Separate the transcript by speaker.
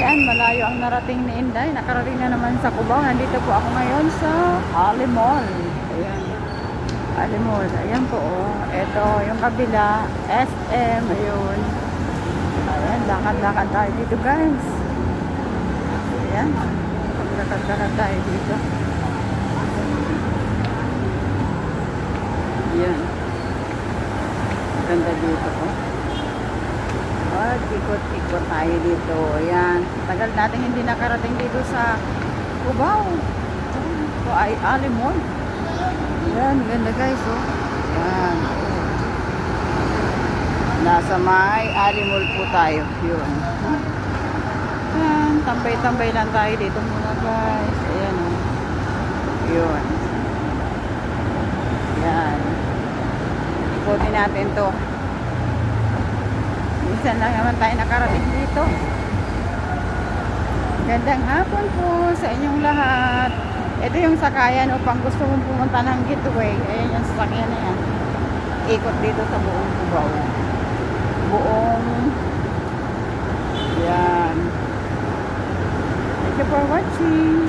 Speaker 1: Ayan, malayo ang narating ni Inday. Nakarating na naman sa Cubao. Nandito po ako ngayon sa Ali Mall. Ayan. Ali Mall. Ayan po. Oh. Ito, yung kabila. SM. Ayun. Ayan, lakad-lakad tayo dito guys. Ayan. Lakad-lakad tayo dito. Ayan. Ganda dito po. Ikot-ikot tayo dito. Ayan. Tagal natin hindi nakarating dito sa Cubao. Ito ay Ali Mall. Ayan. Ganda guys. Oh. Ayan. Nasa may Ali Mall po tayo. Yun. Ayan. Tambay-tambay lang tayo dito muna guys. Ayan. Oh. Yun. Ayan. Ikotin natin to. Minsan lang naman tayo nakarating dito. Gandang hapon po sa inyong lahat. Ito yung sakayan upang gusto mong pumunta ng Gateway. Ayan yung sasakyan na yan. Ikot dito sa buong Cubao. Buong yan. Thank you for watching.